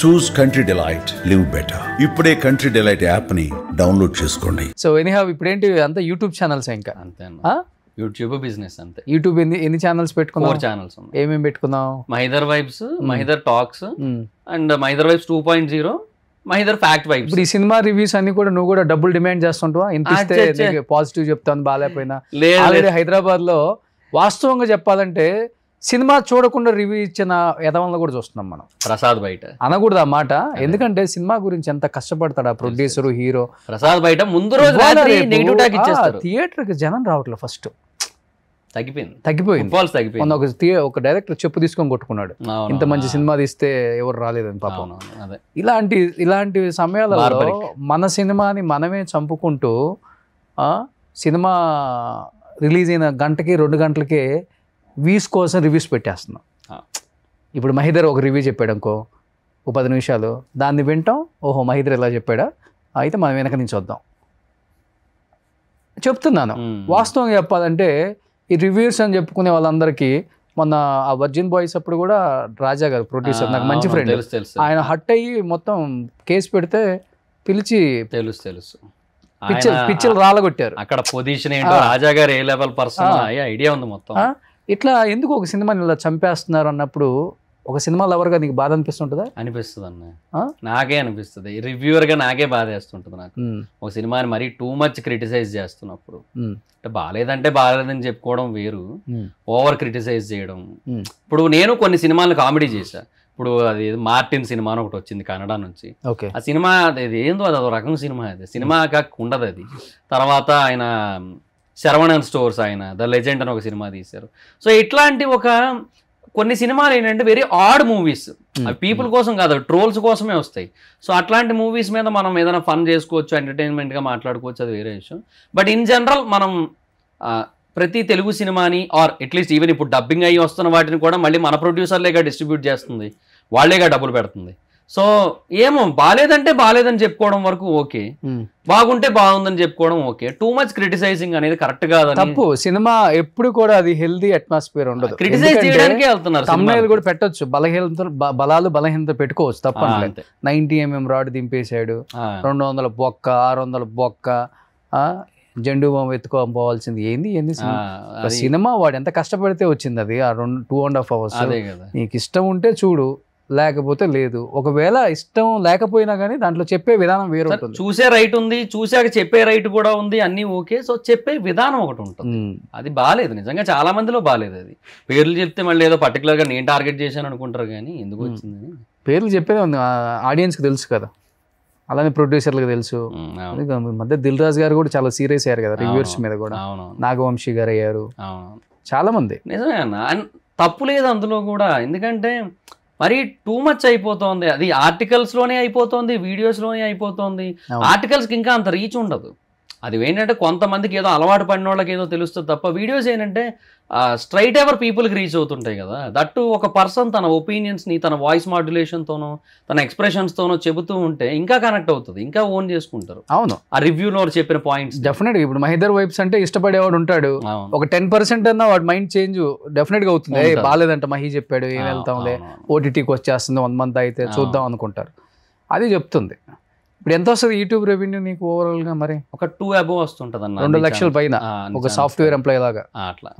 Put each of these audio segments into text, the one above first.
చూస్ country delight, live better. ఇప్పుడే country delight app ని download చేసుకోండి. సో ఎనీహౌ ఇప్పుడేంటి అంతా యూట్యూబ్ ఛానల్స్ ఇంకా అంతే యూట్యూబ్ బిజినెస్ అంతే. యూట్యూబ్ ఎన్ని ఛానల్స్ పెట్టుకున్నావు? 4 ఛానల్స్ ఉన్నాయి. ఏమేమి పెట్టుకున్నావు? Mahidhar vibes, Mahidhar talks and Mahidhar vibes 2.0, Mahidhar fact vibes. ఇప్పుడు ఈ సినిమా రివ్యూస్ అన్ని కూడా నువ్వు కూడా డబ్బులు డిమాండ్ చేస్తుంటావా? ఇంత ఇస్తే పాజిటివ్ చెప్తాను, బాగాలేకపోయినా. ఆల్రెడీ హైదరాబాద్ లో వాస్తవంగా చెప్పాలంటే సినిమా చూడకుండా రివ్యూ ఇచ్చిన యదవలను కూడా చూస్తున్నాం మనం. ప్రసాద్ బయట అనకూడదు ఆ మాట, ఎందుకంటే సినిమా గురించి ఎంత కష్టపడతాడు ఆ ప్రొడ్యూసర్ హీరో. ప్రసాద్ బయట ముందు రోజు నెగిటివ్ టాక్ ఇచ్చేస్తారు. థియేటర్ కి జనం రావట్లేదు, ఫస్ట్ తగ్గిపోయింది. ఒక డైరెక్టర్ చెప్పు తీసుకొని కొట్టుకున్నాడు, ఇంత మంచి సినిమా తీస్తే ఎవరు రాలేదని పాపం. ఇలాంటి సమయాలలో మన సినిమాని మనమే చంపుకుంటూ సినిమా రిలీజ్ అయిన గంటకి 2 గంటలకే వ్యూస్ కోసం రివ్యూస్ పెట్టేస్తున్నాం. ఇప్పుడు మహిదర్ ఒక రివ్యూ చెప్పాడు అనుకో, ఓ 10 నిమిషాలు, దాన్ని వింటాం, ఓహో మహిదర్ ఎలా చెప్పాడా, అయితే మనం వెనక నుంచి వద్దాం. చెప్తున్నాను వాస్తవంగా చెప్పాలంటే ఈ రివ్యూస్ అని చెప్పుకునే వాళ్ళందరికీ మొన్న ఆ వర్జిన్ బాయ్స్ అప్పుడు కూడా రాజా గారు ప్రొడ్యూసర్, నాకు మంచి ఫ్రెండ్, ఆయన హట్ అయ్యి మొత్తం కేసు పెడితే పిలిచి తెలుసు పిచ్చలు రాలగొట్టారు. అక్కడ పొజిషన్ ఏంటో, రాజా గారు ఏ లెవెల్ పర్సన్ ఐడియా ఉంది మొత్తం. ఇట్లా ఎందుకు ఒక సినిమాని ఇలా చంపేస్తున్నారు అన్నప్పుడు ఒక సినిమా లవర్గా నీకు బాధ అనిపిస్తుంటుందా? అనిపిస్తుంది అన్న, నాకే అనిపిస్తుంది. రివ్యూవర్ గా నాకే బాధ వేస్తుంటుంది. నాకు ఒక సినిమాని మరీ టూ మచ్ క్రిటిసైజ్ చేస్తున్నప్పుడు, అంటే బాగాలేదంటే బాగాలేదని చెప్పుకోవడం వేరు, ఓవర్ క్రిటిసైజ్ చేయడం. ఇప్పుడు నేను కొన్ని సినిమాలను కామెడీ చేశా. ఇప్పుడు అది మార్టిన్ సినిమా అని ఒకటి వచ్చింది కన్నడ నుంచి. ఆ సినిమా అది ఏందో, అది అదో రకం సినిమా, అది సినిమా ఉండదు అది. తర్వాత ఆయన శరవణన్ స్టోర్స్ ఆయన ద లెజెండ్ అని ఒక సినిమా తీశారు. సో ఇట్లాంటి కొన్ని సినిమాలు ఏంటంటే వెరీ ఆడ్ మూవీస్, అవి పీపుల్ కోసం కాదు, ట్రోల్స్ కోసమే వస్తాయి. సో అట్లాంటి మూవీస్ మీద మనం ఏదైనా ఫన్ చేసుకోవచ్చు, ఎంటర్టైన్మెంట్గా మాట్లాడుకోవచ్చు, అది వేరే విషయం. బట్ ఇన్ జనరల్ మనం ప్రతి తెలుగు సినిమాని ఆర్ అట్లీస్ట్ ఈవెన్ ఇప్పుడు డబ్బింగ్ అయ్యి వస్తున్న వాటిని కూడా మళ్ళీ మన ప్రొడ్యూసర్లేగా డిస్ట్రిబ్యూట్ చేస్తుంది, వాళ్ళేగా డబ్బులు పెడుతుంది. సో ఏమో బాగాలేదంటే బాగాలేదని చెప్పుకోవడం వరకు ఓకే, బాగుంటే బాగుందని చెప్పుకోవడం ఓకే. టూ మచ్ క్రిటిసైజింగ్ అనేది కరెక్ట్ కాదు, తప్పు. సినిమా ఎప్పుడు కూడా అది హెల్దీ అట్మాస్ఫియర్ ఉండదు, క్రిటిసైజ్ చేయడానికి వెళ్తున్నారు. తమ్ముళ్ళు కూడా పెట్టొచ్చు, బలాలు బలహీనత పెట్టుకోవచ్చు, తప్ప 90mm రాడ్ దింపేశాడు, 200 బొక్క, 600 బొక్క, జెండు బాంబు ఎత్తుకోపోవాల్సింది ఏంది సినిమా. వాడు ఎంత కష్టపడితే వచ్చింది అది, ఆ 2.5 hours. నీకు ఇష్టం ఉంటే చూడు, లేకపోతే లేదు. ఒకవేళ ఇష్టం లేకపోయినా కానీ దాంట్లో చెప్పే విధానం వేరు ఉంటుంది. చూసే రైట్ ఉంది, చూసాక చెప్పే రైట్ కూడా ఉంది, అన్ని ఓకే. సో చెప్పే విధానం ఒకటి ఉంటుంది, అది బాగాలేదు. నిజంగా చాలా మందిలో బాగాలేదు. అది పేర్లు చెప్తే మళ్ళీ ఏదో పర్టికులర్గా నేను టార్గెట్ చేశాను అనుకుంటారు, కానీ ఎందుకు వచ్చింది పేర్లు చెప్పేది ఉంది, ఆడియన్స్కి తెలుసు కదా, అలానే ప్రొడ్యూసర్లకు తెలుసు. మధ్య దిల్ రాజు గారు కూడా చాలా సీరియస్ అయ్యారు కదా రివ్యూర్స్ మీద కూడా, నాగవంశీ గారు అయ్యారు, చాలా మంది. నిజమే అన్న, తప్పు లేదు అందులో కూడా. ఎందుకంటే మరి టూ మచ్ అయిపోతుంది, అది ఆర్టికల్స్లోనే అయిపోతుంది, వీడియోస్లోనే అయిపోతుంది. ఆర్టికల్స్కి ఇంకా అంత రీచ్ ఉండదు. అది ఏంటంటే కొంతమందికి ఏదో అలవాటు పడిన వాళ్ళకి ఏదో తెలుస్తుంది తప్ప, వీడియోస్ ఏంటంటే స్ట్రైట్ ఎవర్ పీపుల్కి రీచ్ అవుతుంటాయి కదా. దట్టు ఒక పర్సన్ తన ఒపీనియన్స్ని తన వాయిస్ మాడ్యులేషన్తోనో తన ఎక్స్ప్రెషన్స్తోనో చెబుతూ ఉంటే ఇంకా కనెక్ట్ అవుతుంది, ఇంకా ఓన్ చేసుకుంటారు. అవును, ఆ రివ్యూలో చెప్పిన పాయింట్స్ డెఫినెట్గా. ఇప్పుడు మహిదర్ వైబ్స్ అంటే ఇష్టపడేవాడు ఉంటాడు, ఒక 10% అన్నా వాడి మైండ్ చేంజ్ డెఫినెట్గా అవుతుంది. బాగాలేదంట మహి చెప్పాడు, ఏం వెళ్తాంలే, OTTకి వచ్చేస్తుంది 1 month అయితే చూద్దాం అనుకుంటారు. అది చెప్తుంది. ఇప్పుడు ఎంత వస్తుంది యూట్యూబ్ రెవెన్యూ నీకు ఓవరాల్ గా? మరి ఒక 2 above వస్తుంటది అన్న, 2 లక్షల పైన, ఒక సాఫ్ట్వేర్ ఎంప్లాయీ లాగా అట్లా.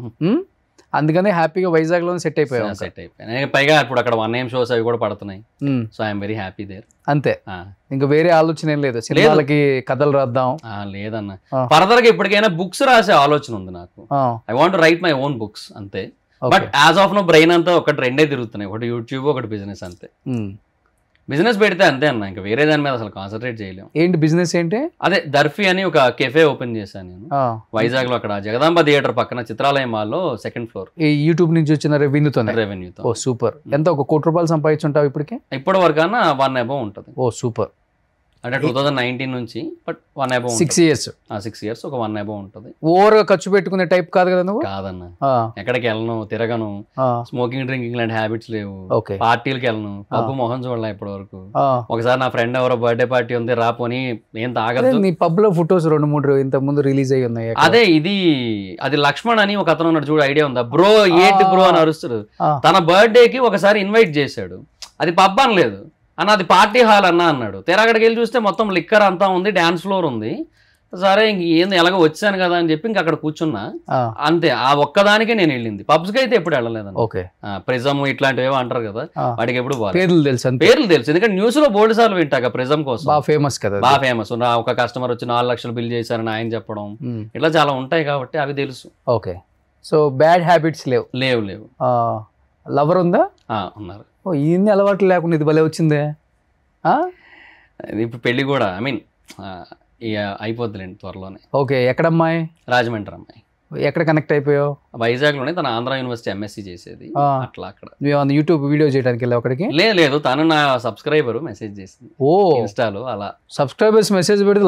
అందుకనే హ్యాపీగా వైజాగ్ లో సెట్ అయిపోయాను. పైగా ఇప్పుడు అక్కడ 1AM షోస్ అవి కూడా పడుతున్నాయి. So I'm very happy there. అంతే, ఇంకా వేరే ఆలోచన ఏం లేదు, సినిమాలకి కథలు రాద్దాం లేదన్న. ఫర్దర్ గా ఇప్పటికైనా బుక్స్ రాసే ఆలోచన ఉంది నాకు. I want to write my own books అంతే. But as of now brain అంతా ఒకటి 2 తిరుగుతున్నాయి, ఒకటి యూట్యూబ్, ఒకటి బిజినెస్ అంతే. బిజినెస్ పెడితే అంతే అన్న, ఇంకా వేరే దాని మీద అసలు కాన్సన్ట్రేట్ చేయలేము. ఏంటి బిజినెస్ ఏంటి? అదే దర్ఫీ అని ఒక కెఫే ఓపెన్ చేశాను నేను వైజాగ్ లో, అక్కడ జగదాంబ థియేటర్ పక్కన చిత్రాలయం మాల్లో 2nd floor. యూట్యూబ్ నుంచి వచ్చిన రెవెన్యూతో. ఓ సూపర్. ఎంత ఒక 1 కోటి రూపాయలు సంపాదించుంటావు ఇప్పటికే? ఇప్పటి వరకు అన్న 1 above ఉంటుంది. ఓ సూపర్. అంటే 2019 నుంచి, బట్ 1 above. 6 years. 6 years ఒక 1 above ఉంటుంది. ఓవర్గా ఖర్చు పెట్టుకునే టైప్ కాదు కదా నువ్వు? కాదన్న, ఎక్కడికి వెళ్ళను, తిరగను, స్మోకింగ్ డ్రింకింగ్ లాంటి హ్యాబిట్స్ లేవు, పార్టీలకు వెళ్ళను, పబ్బు మొహం చూడలే ఇప్పటి వరకు. ఒకసారి నా ఫ్రెండ్ ఎవరో బర్త్డే పార్టీ ఉంది రాపోని, నేను తాగదు. నీ పబ్ లో ఫొటోస్ 2-3 ఇంతకు ముందు రిలీజ్ అయ్యి ఉన్నాయి. అదే అది లక్ష్మణ్ అని ఒక అతను ఉన్నాడు చూడు, ఐడియా ఉందా? బ్రో ఏంటి బ్రో అని అరుస్తాడు. తన బర్త్డేకి ఒకసారి ఇన్వైట్ చేశాడు, అది పబ్ అనలేదు, అన్న అది పార్టీ హాల్ అన్న అన్నాడు. తెర అక్కడికి వెళ్ళి చూస్తే మొత్తం లిక్కర్ అంతా ఉంది, డ్యాన్స్ ఫ్లోర్ ఉంది. సరే ఇంక ఏంది ఎలాగో వచ్చాను కదా అని చెప్పి ఇంక అక్కడ కూర్చున్నా. అంతే, ఆ ఒక్కదానికే నేను వెళ్ళింది. పబ్స్కి అయితే ఎప్పుడు వెళ్ళలేదండి. ఓకే, ప్రిజమ్ ఇట్లాంటివి అంటారు కదా, వాటికి ఎప్పుడు పేర్లు తెలుసు. ఎందుకంటే న్యూస్ లో బోల్డ్ సార్లు వింటాక ప్రిజమ్ కోసం. బాగా ఫేమస్ కదా, బాగా ఫేమస్. ఒక కస్టమర్ వచ్చి 4 లక్షలు బిల్ చేశారని ఆయన చెప్పడం, ఇట్లా చాలా ఉంటాయి కాబట్టి అవి తెలుసు. ఓకే, సో బ్యాడ్ హ్యాబిట్స్ లేవు. లవర్ ఉందా? ఉన్నారు. ఇన్ని అలవాట్లు లేకుండా ఇది భలే వచ్చిందే. ఇప్పుడు పెళ్లి కూడా ఐ మీన్ ఇక అయిపోద్దులేండి త్వరలోనే. ఓకే, ఎక్కడ అమ్మాయి? రాజమండ్రి అమ్మాయి. ఎక్కడ కనెక్ట్ అయిపోయావు? వైజాగ్లోనే. తన ఆంధ్ర యూనివర్సిటీ ఎంఎస్సీ చేసేది. అట్లా అక్కడ యూట్యూబ్ వీడియో చేయడానికి వెళ్ళి అక్కడికి? లేదు, తను నా సబ్స్క్రైబర్ మెసేజ్ చేసింది. ఓ, ఇన్స్టాలో. అలా సబ్స్క్రైబర్స్ మెసేజ్ పెడితే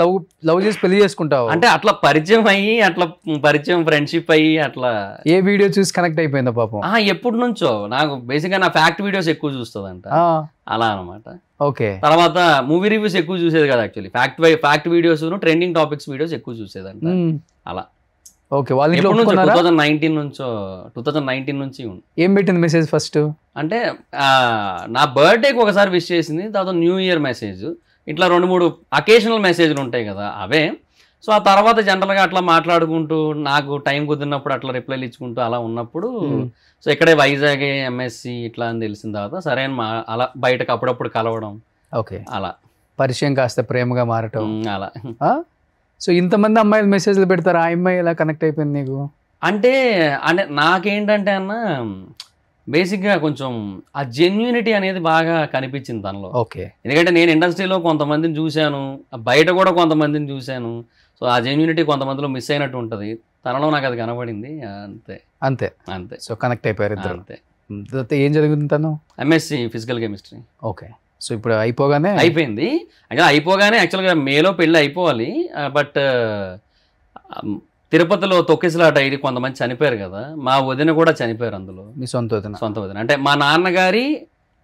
లవ్ చేసి పెళ్లి చేసుకుంటావు అంటే? అట్లా పరిచయం అయ్యి, అట్లా పరిచయం ఫ్రెండ్షిప్ అయ్యి అట్లా. ఏ వీడియో చూసి కనెక్ట్ అయిపోయిందా పాపం? ఎప్పటి నుంచో నాకు బేసిక్గా నా ఫ్యాక్ట్ వీడియోస్ ఎక్కువ చూస్తుందంట, అలా అనమాట. ఓకే, తర్వాత మూవీ రివ్యూస్ ఎక్కువ చూసేది కదా actually. Fact videos, trending topics videos ఎక్కువ చూసేదంట అలా. ఓకే, వాళ్ళు 2019 నుంచి ఏం పెట్టింది మెసేజ్ ఫస్ట్ అంటే? నా బర్త్డేకి ఒకసారి విష్ చేసింది, తర్వాత న్యూ ఇయర్ మెసేజ్, ఇట్లా 2-3 అకేషనల్ మెసేజ్లు ఉంటాయి కదా అవే. సో ఆ తర్వాత జనరల్గా అట్లా మాట్లాడుకుంటూ, నాకు టైం కుదిరినప్పుడు అట్లా రిప్లైలు ఇచ్చుకుంటూ అలా ఉన్నప్పుడు, సో ఇక్కడే వైజాగ్ ఎంఎస్సి ఇట్లా అని తెలిసిన తర్వాత సరే అని అలా బయటకు అప్పుడప్పుడు కలవడం. ఓకే, అలా పరిచయం కాస్త ప్రేమగా మారటం అలా. సో ఇంతమంది అమ్మాయిలు మెసేజ్లు పెడతారు, ఆ అమ్మాయి ఎలా కనెక్ట్ అయిపోయింది నీకు? అంటే నాకేంటంటే అన్న, బేసిక్గా కొంచెం ఆ జెన్యూనిటీ అనేది బాగా కనిపించింది తనలో. ఓకే, ఎందుకంటే నేను ఇండస్ట్రీలో కొంతమందిని చూశాను, బయట కూడా కొంతమందిని చూశాను. సో ఆ జెన్యూనిటీ కొంతమందిలో మిస్ అయినట్టు ఉంటుంది, తనలో నాకు అది కనబడింది. అంతే అంతే అంతే. సో కనెక్ట్ అయిపోయారు ఇద్దరు. అంతే. ఏం చదువుతుంది తను? MSc physical chemistry. Okay, so ఇప్పుడు అయిపోగానే అయిపోయింది. అయిపోగానే యాక్చువల్గా మేలో పెళ్ళి అయిపోవాలి, బట్ తిరుపతిలో తొక్కిసలాట ఇది కొంతమంది చనిపోయారు కదా, మా వదిన కూడా చనిపోయారు అందులో. మీ సొంత వదిన అంటే మా నాన్నగారి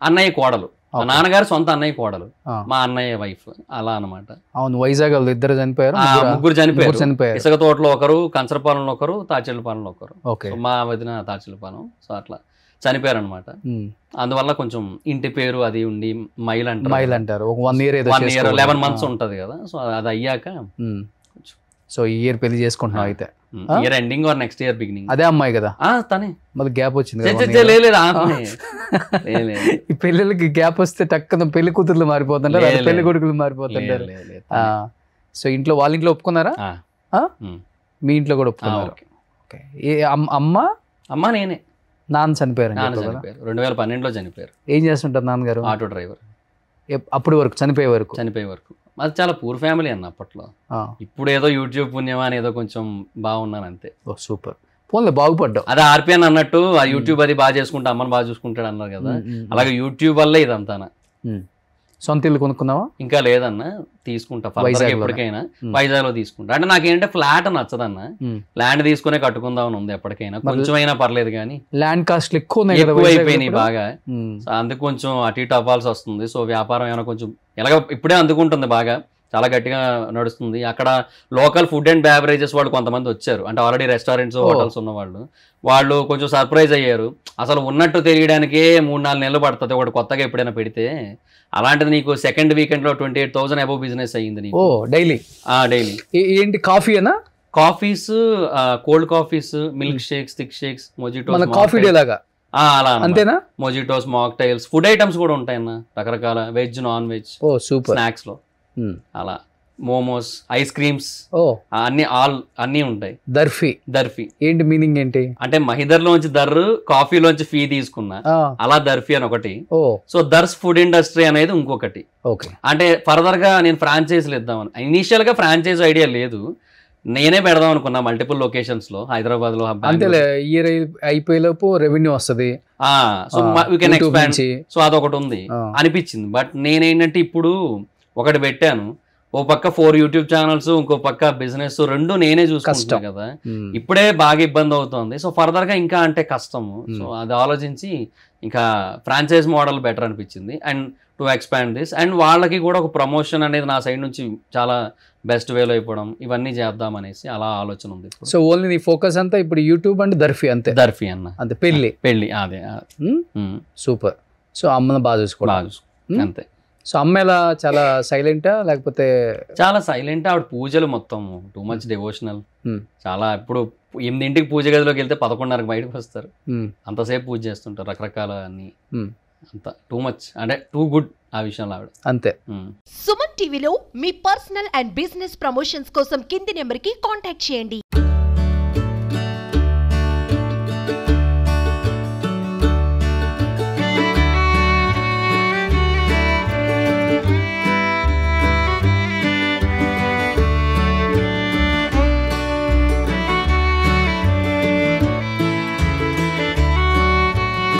అన్నయ్య కోడలు, మా నాన్నగారి సొంత అన్నయ్య కోడలు, మా అన్నయ్య వైఫ్, అలా అనమాట. అవును, వైజాగ్ వాళ్ళు ఇద్దరు చనిపోయారు, ముగ్గురు చనిపోయారు. ఇసుక తోటలో ఒకరు, కంచరపాలెంలో ఒకరు, తాచెల్లపాలెంలో ఒకరు. ఓకే, మా వదిన తాచెల్లపాలెం. సో అట్లా చనిపోయారు అనమాట. అందువల్ల కొంచెం ఇంటి పేరు అది ఉండి మైల్ అంటారు. ఒక 1 year 11 months ఉంటది కదా. సో అది అయ్యాక సో ఈ ఇయర్ పెళ్లి చేసుకుంటున్నావు అయితే? Year ending or next year beginning. అదే అమ్మాయి కదా? తనే. మళ్ళీ గ్యాప్ వచ్చింది. ఈ పెళ్ళిళ్ళకి గ్యాప్ వస్తే టక్కున పెళ్లి కూతుర్లు మారిపోతుంటారు, పెళ్లి కొడుకులు మారిపోతుంటారు. సో ఇంట్లో వాళ్ళ ఇంట్లో ఒప్పుకున్నారా? మీ ఇంట్లో కూడా ఒప్పుకున్నారు? ఓకే, అమ్మ నేనే. నాన్న చనిపోయారు? 2012లో చనిపోయారు. ఏం చేస్తుంటారు నాన్నగారు? Auto driver. అప్పటి వరకు చనిపోయే వరకు? అది చాలా పూర్ ఫ్యామిలీ అన్న అప్పట్లో. ఇప్పుడు ఏదో యూట్యూబ్ పుణ్యమా అని ఏదో కొంచెం బాగున్నాను అంతే. సూపర్, ఫోన్లో బాగుపడ్డావు. అదే ఆర్పిఎన్ అన్నట్టు, ఆ యూట్యూబ్ అది బాగా చేసుకుంటా, అమ్మని బాగా చూసుకుంటాడు అన్నారు కదా, అలాగే యూట్యూబ్ వల్లే ఇదంతా. సొంత ఇల్లు కొనుక్కున్నావా? ఇంకా లేదన్న, తీసుకుంటా ఎప్పటికైనా. వైజాగ్ లో తీసుకుంటా. అంటే నాకేంటే ఫ్లాట్ నచ్చదన్న, ల్యాండ్ తీసుకునే కట్టుకుందాం ఉంది ఎప్పటికైనా, కొంచెమైనా పర్లేదు కానీ. ల్యాండ్ కాస్ట్ ఎక్కువ అయిపోయినాయి బాగా, అందుకు కొంచెం అటు ఇటు అవ్వాల్సి వస్తుంది. సో వ్యాపారం ఏమైనా కొంచెం ఎలాగ ఇప్పుడే అందుకుంటుంది, బాగా చాలా గట్టిగా నడుస్తుంది. అక్కడ లోకల్ ఫుడ్ అండ్ బెవరేజెస్ వాళ్ళు కొంతమంది వచ్చారు, అంటే ఆల్రెడీ రెస్టారెంట్స్ హోటల్స్ ఉన్న వాళ్ళు కొంచెం సర్ప్రైజ్ అయ్యారు. అసలు ఉన్నట్టు తెలియడానికే 3-4 నెలలు పడుతుంది ఒకటి కొత్తగా ఎప్పుడైనా పెడితే. అలాంటిది నీకు సెకండ్ వీకెండ్ లో 28,000 అబౌవ్ బిజినెస్ అయ్యింది నీకు డైలీ. ఏంటి కాఫీ అనా? Coffees, cold coffees, milk shakes, thick shakes, mojitos. Coffee day లాగా అలా అంతేనా? మొజిటోస్, మాక్టైల్స్, ఫుడ్ ఐటమ్స్ కూడా ఉంటాయన్న, రకరకాల వెజ్, నాన్ వెజ్, స్నాక్స్ లో అలా మోమోస్, ఐస్ క్రీమ్స్, అన్ని ఉంటాయి. దర్ఫీ ఏంటి మీనింగ్ ఏంటి అంటే? మహిదర్ లోంచి దర్రు, కాఫీలోంచి ఫీ తీసుకున్నా, అలా దర్ఫీ అని ఒకటి. సో దర్స్ ఫుడ్ ఇండస్ట్రీ అనేది ఇంకొకటి. అంటే ఫర్దర్ గా నేను ఫ్రాంచైజీలు ఇద్దామని. ఇనిషియల్ గా ఫ్రాంచైజ్ ఐడియా లేదు, నేనే పెడదాం అనుకున్నా మల్టిపుల్ లొకేషన్స్ లో, హైదరాబాద్ లో. ఇయర్ అయిపోయేలోపు రెవెన్యూ వస్తుంది, so we can expand. So అదొకటి ఉంది అనిపించింది. బట్ నేనేంటంటే ఇప్పుడు ఒకటి పెట్టాను, ఓ పక్క 4 యూట్యూబ్ ఛానల్స్, ఇంకో పక్క బిజినెస్, 2 నేనే చూసుకుంటా కదా. ఇప్పుడే బాగా ఇబ్బంది అవుతుంది. సో ఫర్దర్ గా ఇంకా అంటే కష్టము. సో అది ఆలోచించి ఇంకా ఫ్రాంచైజ్ మోడల్ బెటర్ అనిపించింది, and to expand this. And వాళ్ళకి కూడా ఒక ప్రమోషన్ అనేది నా సైడ్ నుంచి చాలా బెస్ట్ వేలో అయిపోవడం, ఇవన్నీ చేద్దాం అనేసి అలా ఆలోచన ఉంది. సో ఓన్లీ నీ ఫోకస్ అంతా ఇప్పుడు యూట్యూబ్ అండ్ దర్ఫీ అంతే? దర్ఫీ అన్న అంతే. పెళ్లి అదే సూపర్. సో అమ్మను బాగా చూసుకోవాలి అంతే. సో అమ్మ ఎలా చాలా సైలెంటా లేకపోతే? చాలా సైలెంట్. ఆవిడ పూజలు మొత్తం టూ మచ్ డివోషనల్. చాలా ఇప్పుడు 8ంటికి పూజ గదిలోకి వెళ్తే 11:30కి బయటకు వస్తారు. అంతసేపు పూజ చేస్తుంటారు, రకరకాల అన్ని. అంత టూ మచ్ అంటే టూ గుడ్ ఆ విషయంలో ఆవిడ. అంతే. సుమన్ టీవీలో మీ పర్సనల్ అండ్ బిజినెస్ ప్రమోషన్స్ కోసం కింది నెంబర్కి కాంటాక్ట్ చేయండి.